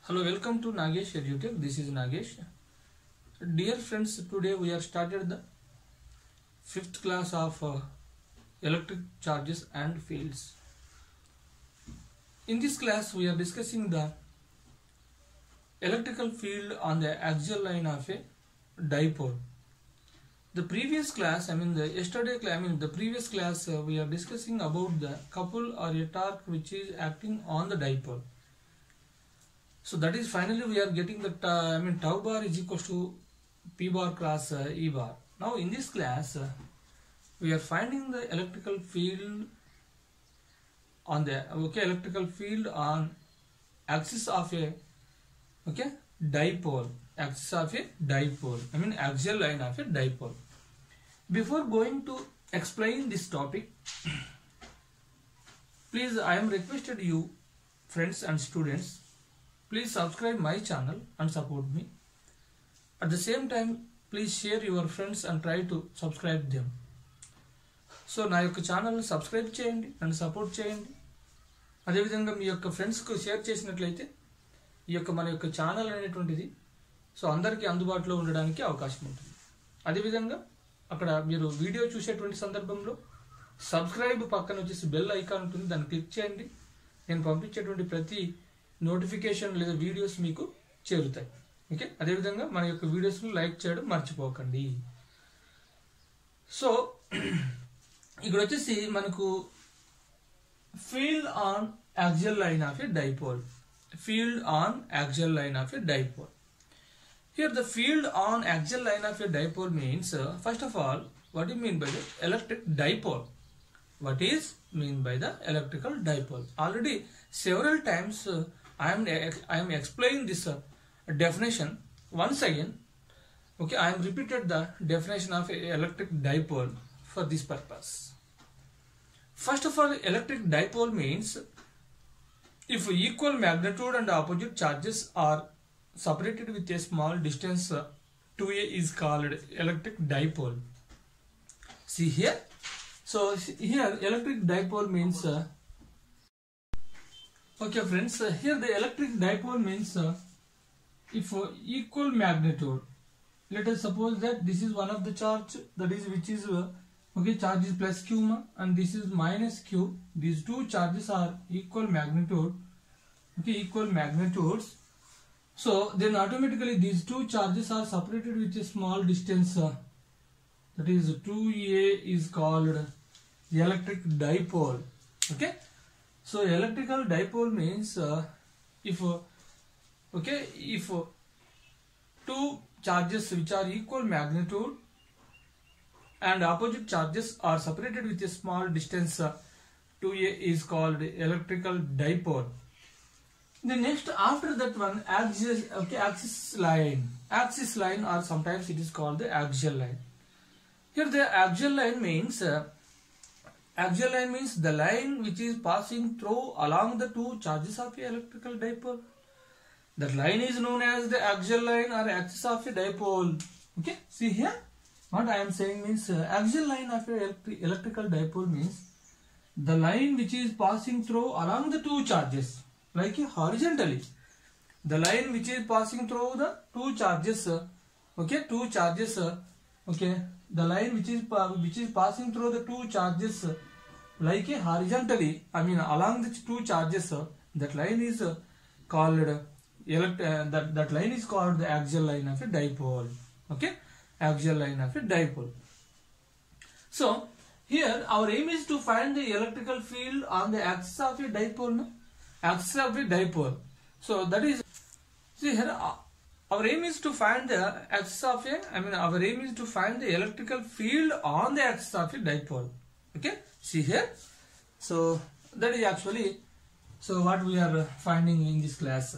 Hello, welcome to Nagesh EduTech. This is Nagesh. Dear friends, today we have started the 5th class of electric charges and fields. In this class, we are discussing the electrical field on the axial line of a dipole. The previous class, the previous class, we are discussing about the couple or a torque which is acting on the dipole. So that is finally we are getting the tau bar is equals to P bar cross E bar. Now in this class we are finding the electrical field on the electrical field on axis of a dipole, axial line of a dipole. Before going to explain this topic, please I am requested you friends and students, please subscribe my channel and support me. At the same time, please share your friends and try to subscribe them. So నా యొక్క ఛానల్ని subscribe చేయండి and support చేయండి. అదేవిధంగా మీ యొక్క ఫ్రెండ్స్కు share చేసినట్లయితే ఈ యొక్క మన యొక్క ఛానల్ అనేటువంటిది సో అందరికీ అందుబాటులో ఉండడానికి అవకాశం ఉంటుంది. అదేవిధంగా అక్కడ మీరు వీడియో చూసేటువంటి సందర్భంలో సబ్స్క్రైబ్ పక్కన వచ్చేసి బెల్ ఐకాన్ ఉంటుంది, దాన్ని క్లిక్ చేయండి. నేను పంపించేటువంటి ప్రతి నోటిఫికేషన్ లేదా వీడియోస్ మీకు చేరుతాయి. ఓకే, అదేవిధంగా మన యొక్క వీడియోస్ను లైక్ చేయడం మర్చిపోకండి. సో ఇక్కడ వచ్చేసి మనకు field on axial line of a dipole. Field on axial line of a dipole. Here the field on axial line of a dipole means first of all, what do you mean by the electric dipole? What is mean by the electrical dipole? Already several times I am explaining this definition. Once again, okay, I am repeated the definition of a electric dipole for this purpose. First of all, electric dipole means if equal magnitude and opposite charges are separated with a small distance, 2a is called electric dipole. See here. So here electric dipole means okay friends, here the electric dipole means if equal magnitude, let us suppose that this is one of the charge, that is which is charge is plus q and this is minus q. These two charges are equal magnitude, equal magnitudes. So then automatically these two charges are separated with a small distance, that is 2a is called electric dipole. Okay, so electrical dipole means if two charges which are equal magnitude and opposite charges are separated with a small distance, 2a is called electrical dipole. The next after that one, axis line, or sometimes it is called the axial line. Here the axial line means the line which is passing through along the two charges of a electrical dipole. That line is known as the axial line or axis of a dipole. Okay, see here. What I am saying means axial line of a electrical dipole means the line which is passing through along the two charges, like horizontally. The line which is passing through the two charges, the line which is passing through the two charges like horizontally, along the two charges, that line is called that line is called the axial line of a dipole. Okay, axial line of a dipole. So here our aim is to find the electrical field on the axis of a dipole. Axis of a dipole. So that is, see here our aim is to find the axis of a, our aim is to find the electrical field on the axis of a dipole. Okay, see here. So that is actually what we are finding in this class.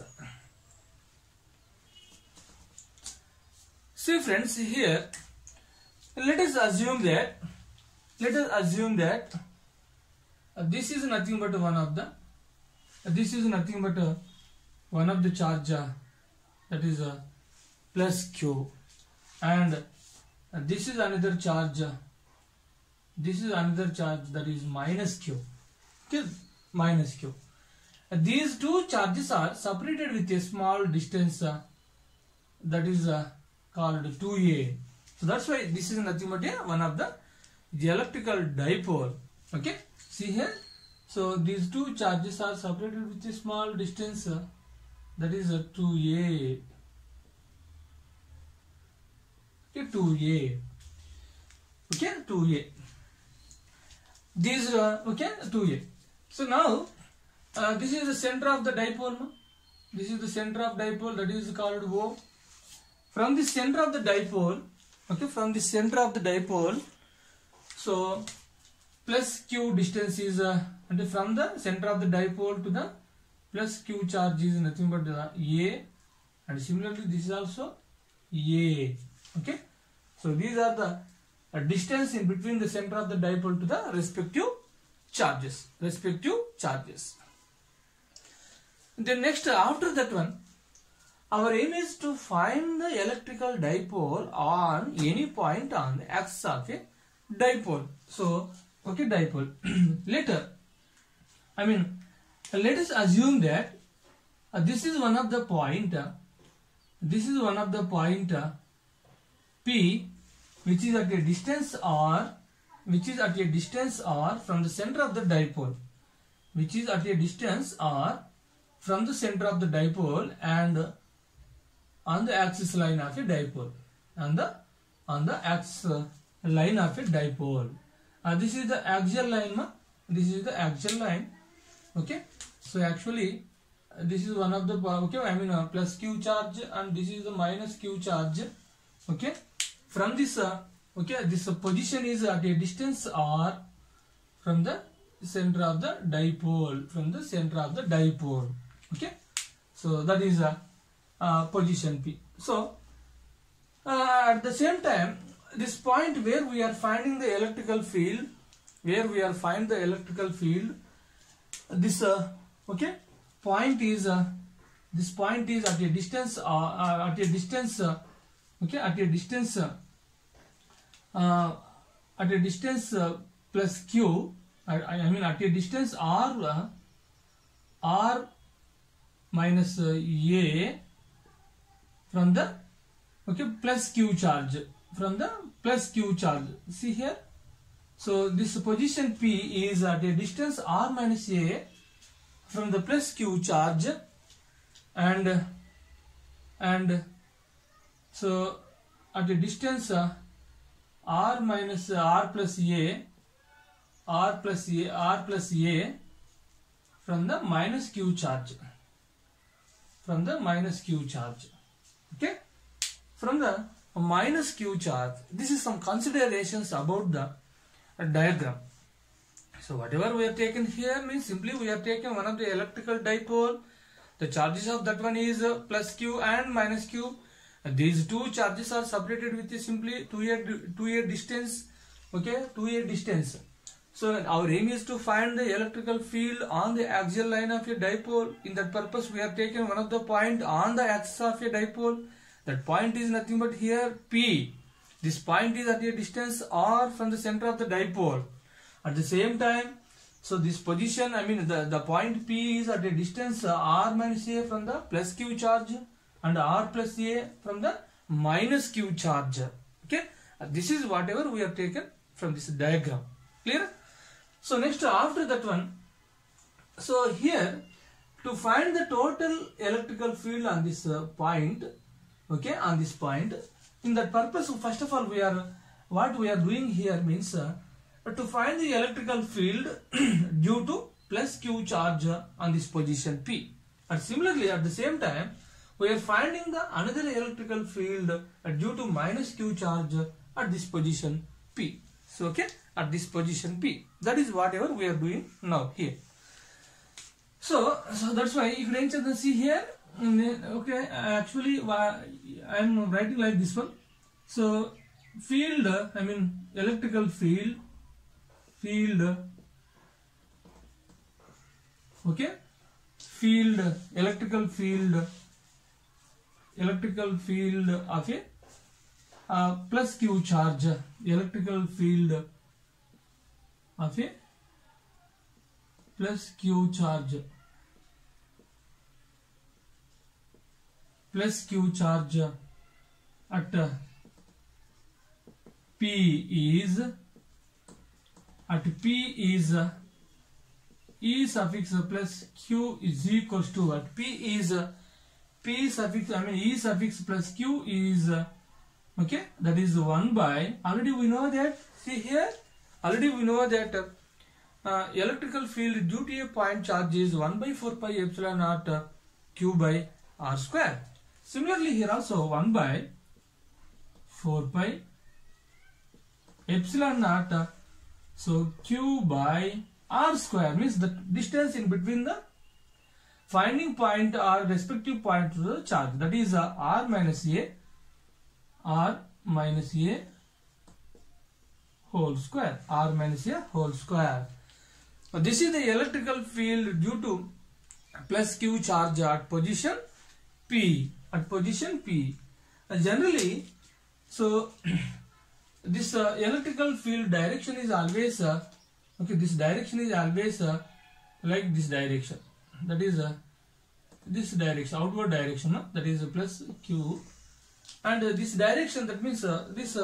See friends, here let us assume that this is nothing but one of the charge, that is plus q, and this is another charge, that is minus q. Okay, minus q. these two charges are separated with a small distance that is called 2a. So that's why this is nothing but one of the electrical dipole. Okay, see here. So these two charges are separated with a small distance that is 2a. Okay, 2a. Okay, 2a. These okay, 2a. So now this is the center of the dipole. No? This is the center of dipole, that is called O. From the center of the dipole, okay, from the center of the dipole, so plus q distance is and from the center of the dipole to the plus q charge is nothing but a, and similarly this is also a. Okay, so these are the distance in between the center of the dipole to the respective charges. Then next, after that one, our aim is to find the electrical dipole on any point on the axis of a dipole. So, okay, dipole. Later, I mean, let us assume that this is one of the point. This is one of the point P, which is at a distance r, from the center of the dipole, which is at a distance r from the center of the dipole and on the axis line of a dipole, on the axis line of a dipole. This is the axial line. This is the axial line. Okay, so actually this is one of the, okay, I mean plus q charge, and this is the minus q charge. Okay, from this okay, this position is at a distance r from the center of the dipole, okay, so that is position P. So at the same time, this point where we are finding the electrical field, this okay, point is this point is at a distance plus q, I mean at a distance r minus a from the, okay, plus q charge, see here. So this position P is at a distance r minus a from the plus q charge, and so at a distance r minus r plus a from the minus q charge, okay, from the minus q charge. This is some considerations about the diagram. So whatever we have taken here means simply we have taken one of the electrical dipole. The charges of that one is plus q and minus q. These two charges are separated with simply 2a distance. Okay, 2a distance. So our aim is to find the electrical field on the axial line of a dipole. In that purpose, we have taken one of the point on the axis of a dipole. That point is nothing but here P. This point is at a distance r from the center of the dipole. At the same time, so this position, I mean the point P is at a distance r minus a from the plus q charge and r plus a from the minus q charge. Okay, this is whatever we have taken from this diagram. Clear? So next, after that one, so here to find the total electrical field on this point, okay, on this point, in that purpose, first of all, what we are doing here means to find the electrical field due to plus q charge on this position P. And similarly, at the same time, we are finding the another electrical field due to minus q charge at this position P. So okay, at this position P. That is whatever we are doing now here. So that's why if you can see here, okay, actually I am writing like this one. So field, I mean electrical field, okay, electrical field of a plus q charge, electrical field of a plus q charge, plus q charge at P is E suffix plus q is equals to what? P suffix, E suffix plus q is okay, that is 1 by, already we know that, see here, already we know that electrical field due to a point charge is 1 by 4 pi epsilon naught q by r square. Similarly here also 1 by 4 pi epsilon naught, so q by r square means the distance in between the finding point or respective point to the charge, that is r minus a whole square, r minus a whole square. This is the electrical field due to plus q charge at position P. Generally, so this electrical field direction is always okay. This direction is always like this direction. That is this direction, outward direction. That is plus q, and this direction. That means this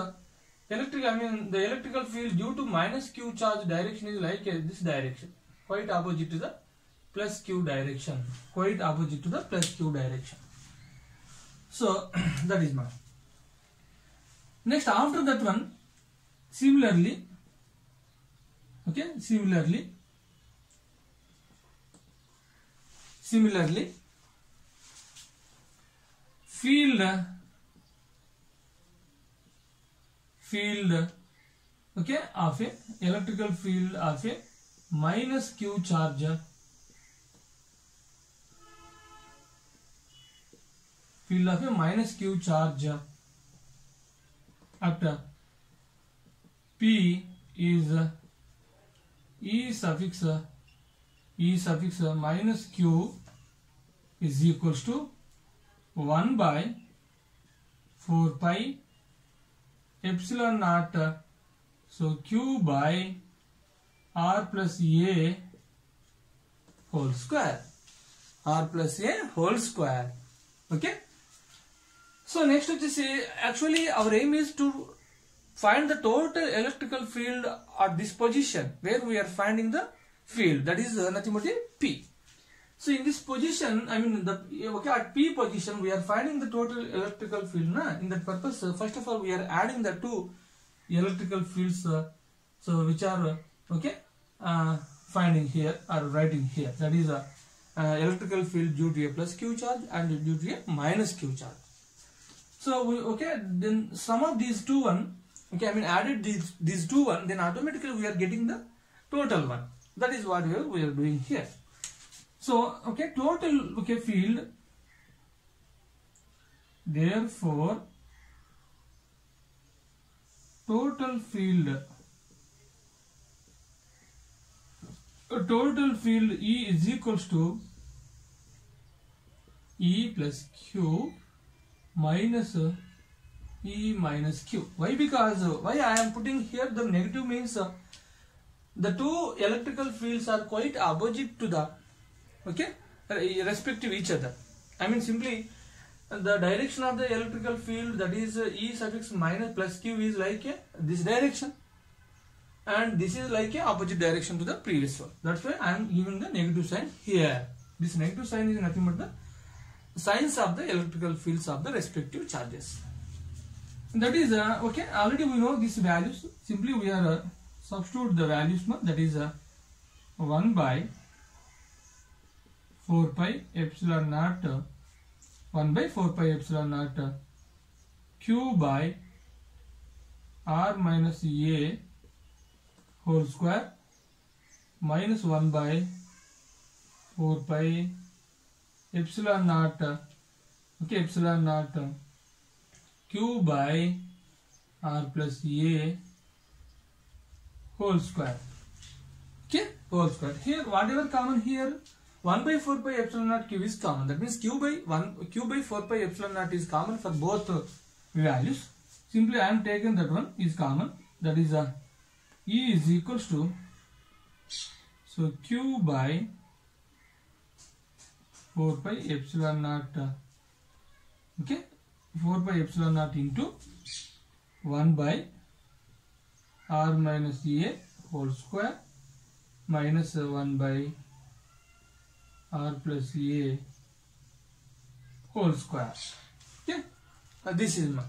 the electrical field due to minus q charge direction is like this direction, quite opposite to the plus q direction. So that is my. Next, after that one, similarly, field okay of a electrical field of a minus q charge at P is E suffix minus q is equals to 1 by 4 pi epsilon naught, so q by r plus a whole square. Okay. So next actually our aim is to find the total electrical field at this position where we are finding the field, that is nothing but P. So in this position, at P position we are finding the total electrical field. In that purpose, first of all we are adding the two electrical fields so which are finding here or writing here, that is electrical field due to a plus q charge and due to a minus q charge. So then sum of these two one, added these two one, then automatically we are getting the total one. That is what we are doing here. So total field, therefore total field E is equals to E plus Q minus E minus Q. Why? Because why I am putting here the negative means the two electrical fields are quite opposite to the respective each other. Simply the direction of the electrical field, that is E suffix minus plus Q, is like this direction, and this is like a opposite direction to the previous one. That's why I am giving the negative sign here. This negative sign is nothing but the signs of the electrical fields of the respective charges. That is already we know these values. Simply we are substitute the values. That is 1 by 4 pi epsilon naught 1 by 4 pi epsilon naught q by r minus a whole square minus 1 by 4 pi epsilon naught epsilon naught q by r plus a whole square. Whole square. Here whatever common here, 1 by 4 pi epsilon naught q is common. That means q by 4 pi epsilon naught is common for both values. Simply I am taking that one is common. That is E is equals to, so q by 4 pi epsilon naught Okay, 4 pi epsilon naught into 1 by r minus a whole square minus 1 by r plus a whole square. Okay, this is my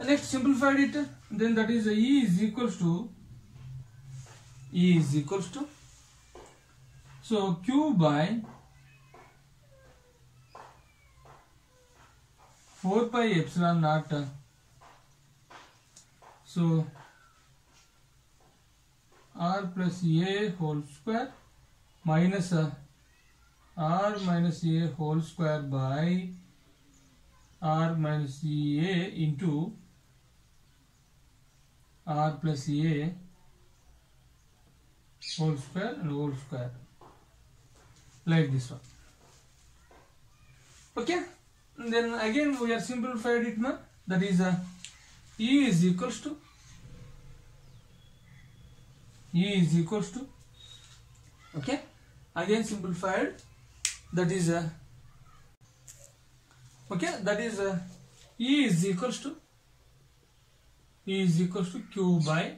next simplified it, then that is E is equals to so q by 4 pi epsilon naught, so r plus a whole square minus r minus a whole square by r minus a into r plus a whole square and whole square, like this one. Okay, and then again we are simplified it now, that is E is equals to okay, again simplified, that is okay, that is E is equals to q by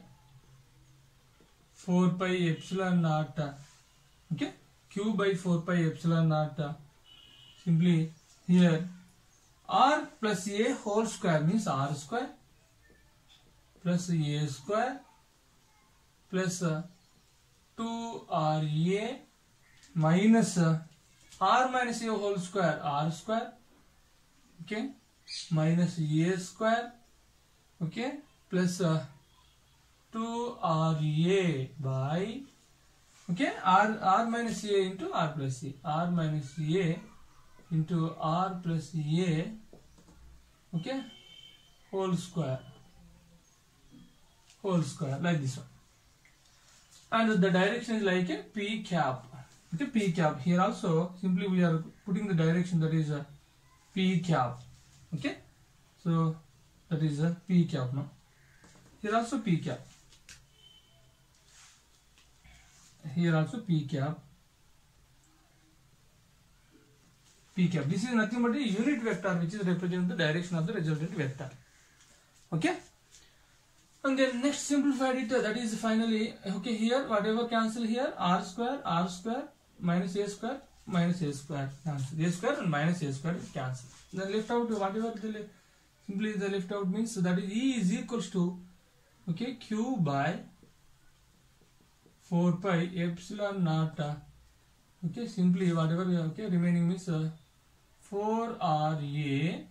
4 pi epsilon naught, okay, q by 4 pi epsilon naught, simply here r plus a whole square means r square plus a square plus 2ra minus r minus a whole square r square, okay, minus a square, okay, plus 2ra by, okay, r minus a into r plus a, r minus a into r plus a, okay, whole square, like this one. And the direction is like a p cap, okay, p cap. Here also simply we are putting the direction, that is a p cap, okay, so that is a p cap now. Here also p cap, here also p cap. This is nothing but a unit vector which is representing the direction of the resultant vector. Okay, and then next simplified it, that is finally, okay, here whatever cancel here, r square minus a square cancel, a square and minus a square cancel. Then left out whatever simply the left out means, so that is E is equals to, okay, q by 4 pi epsilon naught, okay, simply whatever, okay, remaining means 4ra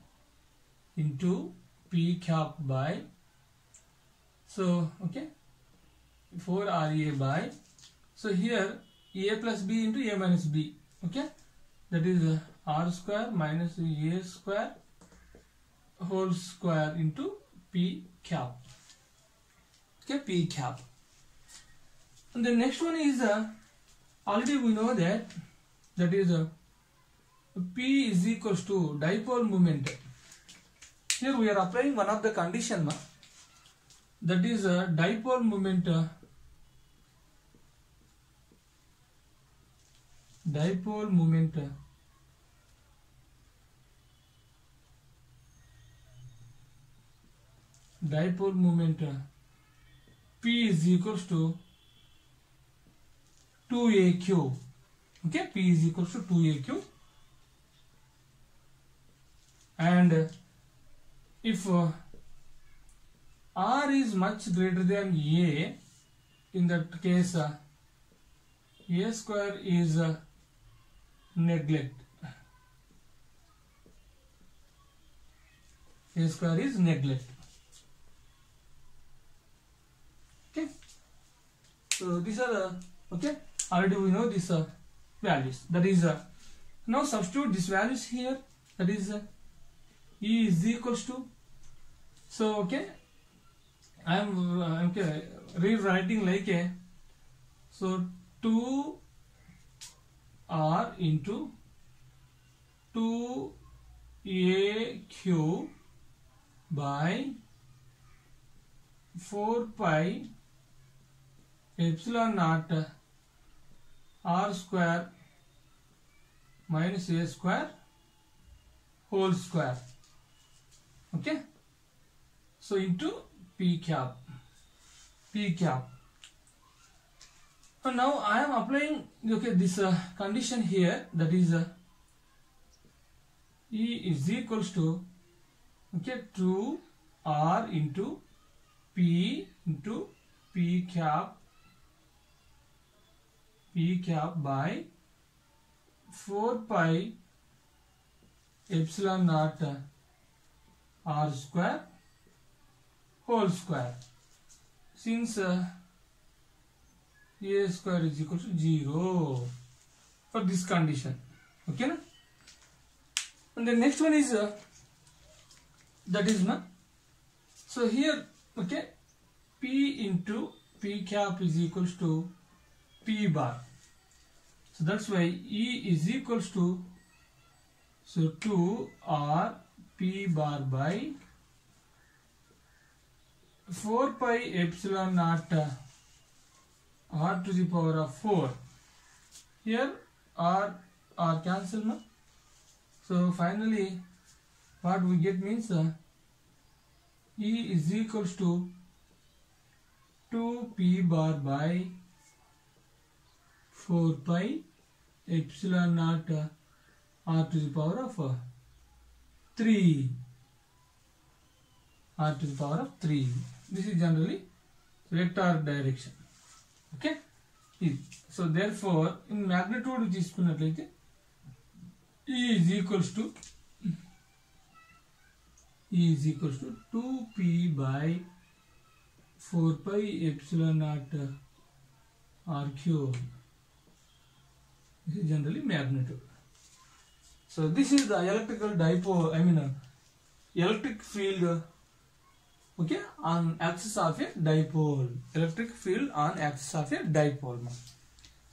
into p cap by, so okay, 4ra by, so here a plus b into a minus b, okay, that is r square minus a square whole square into p cap, okay, p cap. And the next one is already we know that is P is equals to dipole moment. Here we are applying one of the condition, that is dipole moment, P is equals to 2aq, okay, P is equals to 2aq, and if r is much greater than a, in that case a square is neglect, okay, so these are okay, already we know these values, that is now substitute these values here, that is E is equals to, so okay, I am okay, rewriting like a, so 2r into 2aq by 4 pi epsilon naught r square minus a square whole square. Okay, so into p cap. And now I am applying this condition here, that is E is equals to 2r into p cap by 4 pi epsilon naught r square whole square, since a square is equal to 0 for this condition. Okay, na? And the next one is that is na. So here, okay, p into p cap is equals to p bar. So that's why E is equals to 2r p bar by 4 pi epsilon naught r to the power of 4. Here r cancel na. So finally what we get means E is equals to 2 p bar by 4 pi epsilon naught r to the power of 3. R to the power of 3. This is generally vector direction. Okay. So therefore, in magnitude తీసుకున్నట్లయితే E is equals to 2p by 4 pi epsilon naught r cube. This is generally magnitude. So this is the electrical dipole, electric field, okay, on axis of a dipole. Electric field on axis of a dipole.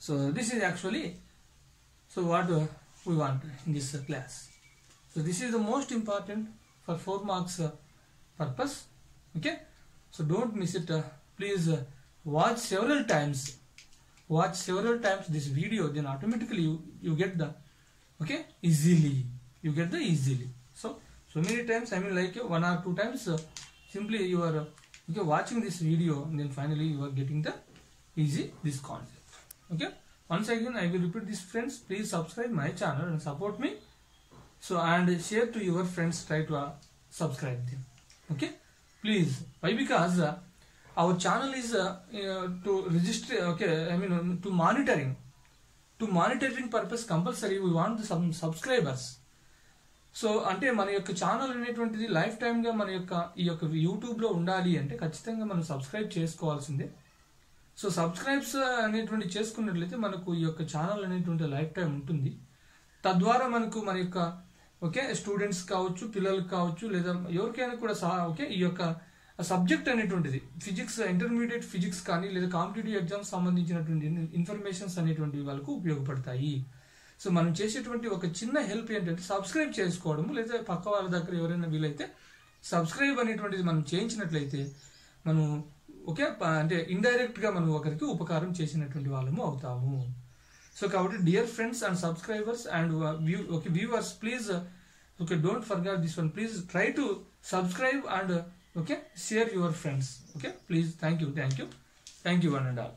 So this is actually, so what we want in this class. So this is the most important for 4 marks purpose. Okay, so don't miss it. Please watch several times this video, then automatically you get the easily. So many times, like 1 or 2 times, simply you are watching this video, and then finally you are getting the this concept. Okay, once again I will repeat this, friends, please subscribe my channel and support me. So and share to your friends, try to subscribe them. Okay, please. Why? Because our channel is to register, to monitoring purpose compulsory we want some subscribers. So అంటే మన యొక్క channel అనేటువంటిది life time గా మన యొక్క ఈ యొక్క YouTube లో ఉండాలి అంటే ఖచ్చితంగా మనం సబ్స్క్రైబ్ చేసుకోవాల్సిందే. సో సబ్స్క్రైబ్స్ అనేటువంటి చేసుకున్నట్లయితే మనకు ఈ యొక్క ఛానల్ అనేటువంటి లైఫ్ టైం ఉంటుంది. తద్వారా మనకు మన యొక్క స్టూడెంట్స్ కావచ్చు, పిల్లలకు కావచ్చు, లేదా ఎవరికైనా కూడా ఈ యొక్క సబ్జెక్ట్ అనేటువంటిది ఫిజిక్స్, ఇంటర్మీడియట్ ఫిజిక్స్ కానీ లేదా కాంపిటేటివ్ ఎగ్జామ్స్ సంబంధించినటువంటి ఇన్ఫర్మేషన్స్ అనేటువంటివి వాళ్ళకు ఉపయోగపడతాయి. సో మనం చేసేటువంటి ఒక చిన్న హెల్ప్ ఏంటంటే సబ్స్క్రైబ్ చేసుకోవడము, లేదా పక్క వాళ్ళ దగ్గర ఎవరైనా వీలైతే సబ్స్క్రైబ్ అనేటువంటిది మనం చేయించినట్లయితే మనం అంటే ఇండైరెక్ట్ గా మనం ఒకరికి ఉపకారం చేసినటువంటి వాళ్ళము అవుతాము. సో కాబట్టి dear friends and subscribers and viewers, please don't forget this one. Please try to subscribe and share your friends. Please, thank you one and all.